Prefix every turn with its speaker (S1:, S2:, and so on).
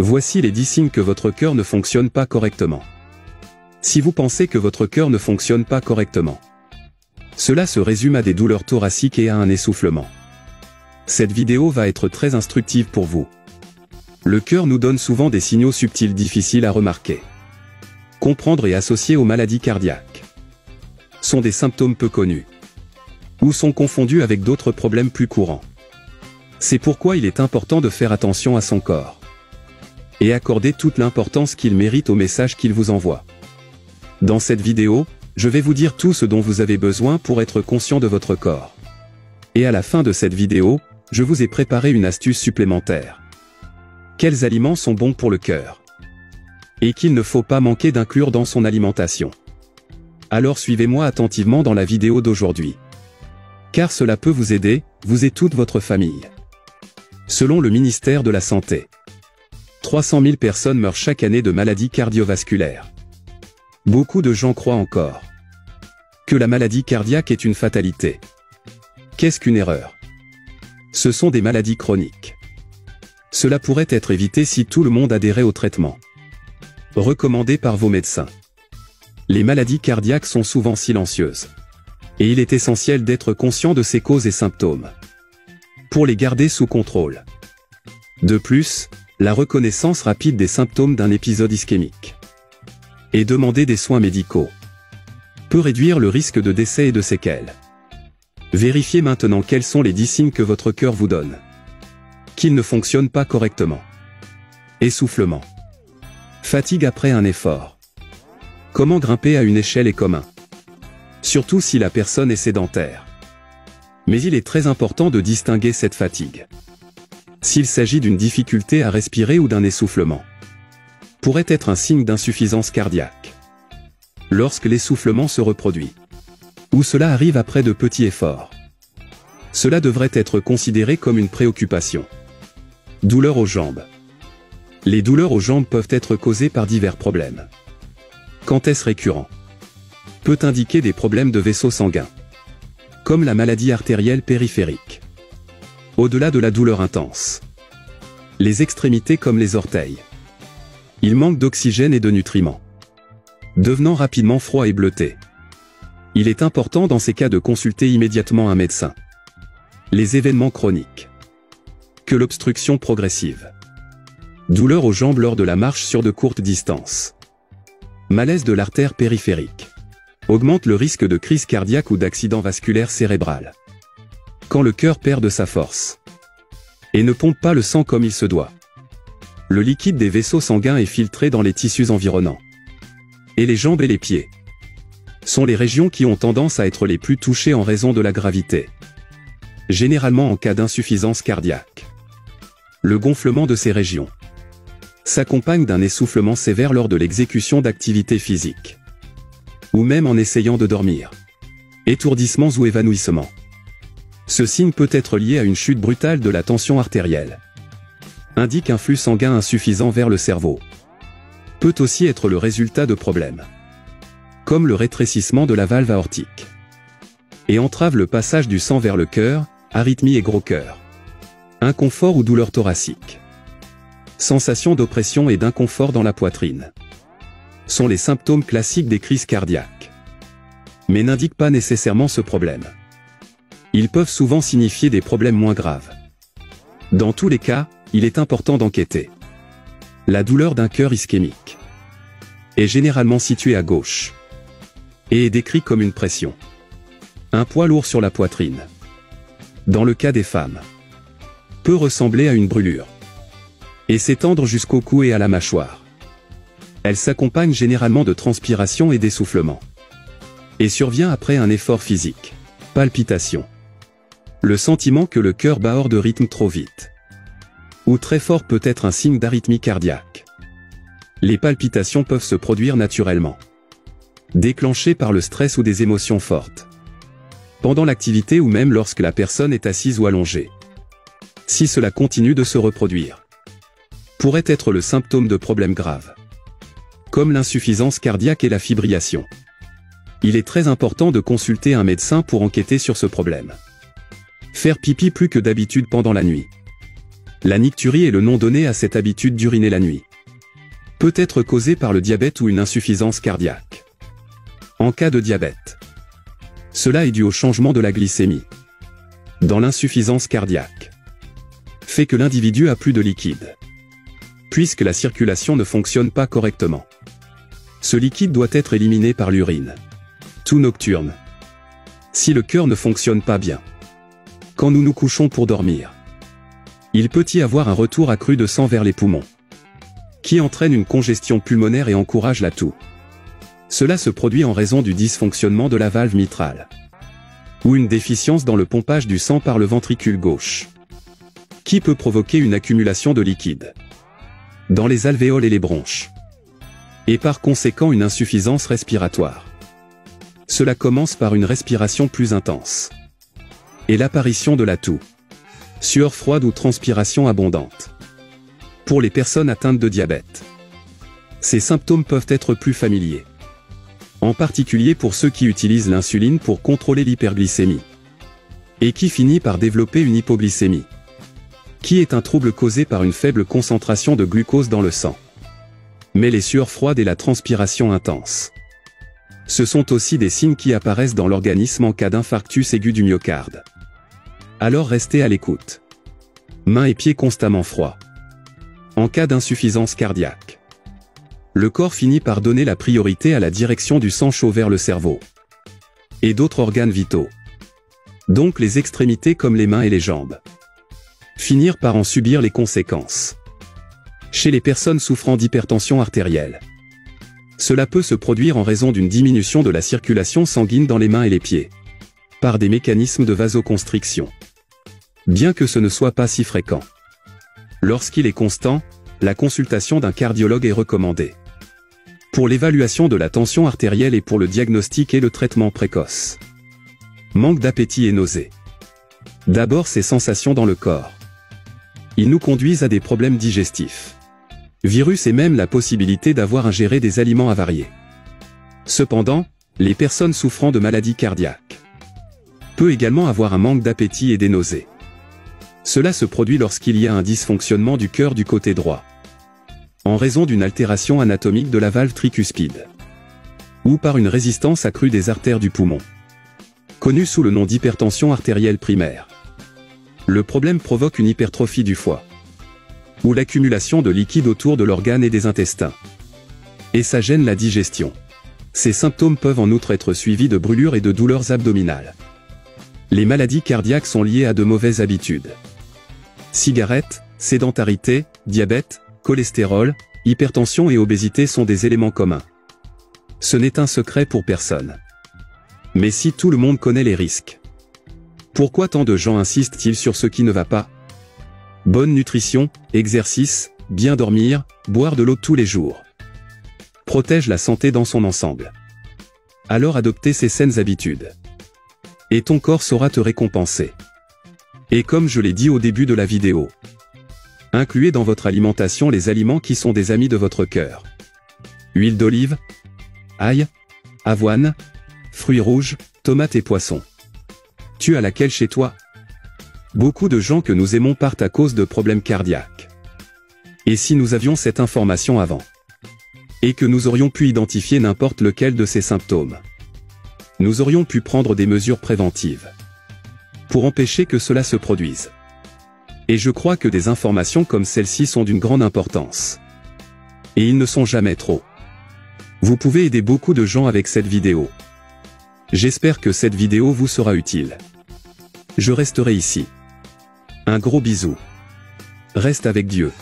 S1: Voici les 10 signes que votre cœur ne fonctionne pas correctement. Si vous pensez que votre cœur ne fonctionne pas correctement, cela se résume à des douleurs thoraciques et à un essoufflement. Cette vidéo va être très instructive pour vous. Le cœur nous donne souvent des signaux subtils difficiles à remarquer, comprendre et associer aux maladies cardiaques. Sont des symptômes peu connus, ou sont confondus avec d'autres problèmes plus courants. C'est pourquoi il est important de faire attention à son corps, et accorder toute l'importance qu'il mérite au message qu'il vous envoie. Dans cette vidéo, je vais vous dire tout ce dont vous avez besoin pour être conscient de votre corps. Et à la fin de cette vidéo, je vous ai préparé une astuce supplémentaire. Quels aliments sont bons pour le cœur? Et qu'il ne faut pas manquer d'inclure dans son alimentation. Alors suivez-moi attentivement dans la vidéo d'aujourd'hui, car cela peut vous aider, vous et toute votre famille. Selon le ministère de la Santé, 300 000 personnes meurent chaque année de maladies cardiovasculaires. Beaucoup de gens croient encore que la maladie cardiaque est une fatalité. Qu'est-ce qu'une erreur? Ce sont des maladies chroniques. Cela pourrait être évité si tout le monde adhérait au traitement recommandé par vos médecins. Les maladies cardiaques sont souvent silencieuses, et il est essentiel d'être conscient de ses causes et symptômes pour les garder sous contrôle. De plus, la reconnaissance rapide des symptômes d'un épisode ischémique et demander des soins médicaux peut réduire le risque de décès et de séquelles. Vérifiez maintenant quels sont les 10 signes que votre cœur vous donne qu'il ne fonctionne pas correctement. Essoufflement. Fatigue après un effort. Comment grimper à une échelle est commun, surtout si la personne est sédentaire. Mais il est très important de distinguer cette fatigue. S'il s'agit d'une difficulté à respirer ou d'un essoufflement, pourrait être un signe d'insuffisance cardiaque. Lorsque l'essoufflement se reproduit, ou cela arrive après de petits efforts, cela devrait être considéré comme une préoccupation. Douleurs aux jambes. Les douleurs aux jambes peuvent être causées par divers problèmes. Quand est-ce récurrent? Peut indiquer des problèmes de vaisseau sanguin, comme la maladie artérielle périphérique. Au-delà de la douleur intense, les extrémités comme les orteils, il manque d'oxygène et de nutriments, devenant rapidement froid et bleuté. Il est important dans ces cas de consulter immédiatement un médecin. Les événements chroniques. Que l'obstruction progressive. Douleur aux jambes lors de la marche sur de courtes distances. Malaise de l'artère périphérique. Augmente le risque de crise cardiaque ou d'accident vasculaire cérébral. Quand le cœur perd de sa force et ne pompe pas le sang comme il se doit. Le liquide des vaisseaux sanguins est filtré dans les tissus environnants. Et les jambes et les pieds sont les régions qui ont tendance à être les plus touchées en raison de la gravité. Généralement en cas d'insuffisance cardiaque. Le gonflement de ces régions s'accompagne d'un essoufflement sévère lors de l'exécution d'activités physiques, ou même en essayant de dormir. Étourdissements ou évanouissements. Ce signe peut être lié à une chute brutale de la tension artérielle. Indique un flux sanguin insuffisant vers le cerveau. Peut aussi être le résultat de problèmes, comme le rétrécissement de la valve aortique, et entrave le passage du sang vers le cœur, arythmie et gros cœur. Inconfort ou douleur thoracique. Sensation d'oppression et d'inconfort dans la poitrine sont les symptômes classiques des crises cardiaques, mais n'indiquent pas nécessairement ce problème. Ils peuvent souvent signifier des problèmes moins graves. Dans tous les cas, il est important d'enquêter. La douleur d'un cœur ischémique est généralement située à gauche et est décrite comme une pression. Un poids lourd sur la poitrine, dans le cas des femmes, peut ressembler à une brûlure et s'étendre jusqu'au cou et à la mâchoire. Elle s'accompagne généralement de transpiration et d'essoufflement, et survient après un effort physique. Palpitations. Le sentiment que le cœur bat hors de rythme trop vite ou très fort peut être un signe d'arythmie cardiaque. Les palpitations peuvent se produire naturellement, déclenchées par le stress ou des émotions fortes, pendant l'activité ou même lorsque la personne est assise ou allongée. Si cela continue de se reproduire, pourrait être le symptôme de problèmes graves, comme l'insuffisance cardiaque et la fibrillation. Il est très important de consulter un médecin pour enquêter sur ce problème. Faire pipi plus que d'habitude pendant la nuit. La nicturie est le nom donné à cette habitude d'uriner la nuit. Peut être causée par le diabète ou une insuffisance cardiaque. En cas de diabète, cela est dû au changement de la glycémie dans l'insuffisance cardiaque, fait que l'individu a plus de liquide, puisque la circulation ne fonctionne pas correctement. Ce liquide doit être éliminé par l'urine, tout nocturne. Si le cœur ne fonctionne pas bien, quand nous nous couchons pour dormir, il peut y avoir un retour accru de sang vers les poumons, qui entraîne une congestion pulmonaire et encourage la toux. Cela se produit en raison du dysfonctionnement de la valve mitrale, ou une déficience dans le pompage du sang par le ventricule gauche, qui peut provoquer une accumulation de liquide dans les alvéoles et les bronches, et par conséquent une insuffisance respiratoire. Cela commence par une respiration plus intense, et l'apparition de la toux, sueur froide ou transpiration abondante. Pour les personnes atteintes de diabète, ces symptômes peuvent être plus familiers, en particulier pour ceux qui utilisent l'insuline pour contrôler l'hyperglycémie, et qui finit par développer une hypoglycémie, qui est un trouble causé par une faible concentration de glucose dans le sang. Mais les sueurs froides et la transpiration intense, ce sont aussi des signes qui apparaissent dans l'organisme en cas d'infarctus aigu du myocarde. Alors restez à l'écoute. Mains et pieds constamment froids. En cas d'insuffisance cardiaque, le corps finit par donner la priorité à la direction du sang chaud vers le cerveau et d'autres organes vitaux, donc les extrémités comme les mains et les jambes, finir par en subir les conséquences. Chez les personnes souffrant d'hypertension artérielle, cela peut se produire en raison d'une diminution de la circulation sanguine dans les mains et les pieds, par des mécanismes de vasoconstriction. Bien que ce ne soit pas si fréquent, lorsqu'il est constant, la consultation d'un cardiologue est recommandée pour l'évaluation de la tension artérielle et pour le diagnostic et le traitement précoce. Manque d'appétit et nausées. D'abord ces sensations dans le corps. Ils nous conduisent à des problèmes digestifs, virus et même la possibilité d'avoir ingéré des aliments avariés. Cependant, les personnes souffrant de maladies cardiaques peuvent également avoir un manque d'appétit et des nausées. Cela se produit lorsqu'il y a un dysfonctionnement du cœur du côté droit, en raison d'une altération anatomique de la valve tricuspide, ou par une résistance accrue des artères du poumon, connue sous le nom d'hypertension artérielle primaire. Le problème provoque une hypertrophie du foie, ou l'accumulation de liquide autour de l'organe et des intestins, et ça gêne la digestion. Ces symptômes peuvent en outre être suivis de brûlures et de douleurs abdominales. Les maladies cardiaques sont liées à de mauvaises habitudes. Cigarettes, sédentarité, diabète, cholestérol, hypertension et obésité sont des éléments communs. Ce n'est un secret pour personne. Mais si tout le monde connaît les risques, pourquoi tant de gens insistent-ils sur ce qui ne va pas? Bonne nutrition, exercice, bien dormir, boire de l'eau tous les jours protège la santé dans son ensemble. Alors adoptez ces saines habitudes, et ton corps saura te récompenser. Et comme je l'ai dit au début de la vidéo, incluez dans votre alimentation les aliments qui sont des amis de votre cœur. Huile d'olive, ail, avoine, fruits rouges, tomates et poissons. Tu as laquelle chez toi? Beaucoup de gens que nous aimons partent à cause de problèmes cardiaques. Et si nous avions cette information avant, et que nous aurions pu identifier n'importe lequel de ces symptômes, nous aurions pu prendre des mesures préventives pour empêcher que cela se produise. Et je crois que des informations comme celle-ci sont d'une grande importance. Et ils ne sont jamais trop. Vous pouvez aider beaucoup de gens avec cette vidéo. J'espère que cette vidéo vous sera utile. Je resterai ici. Un gros bisou. Reste avec Dieu.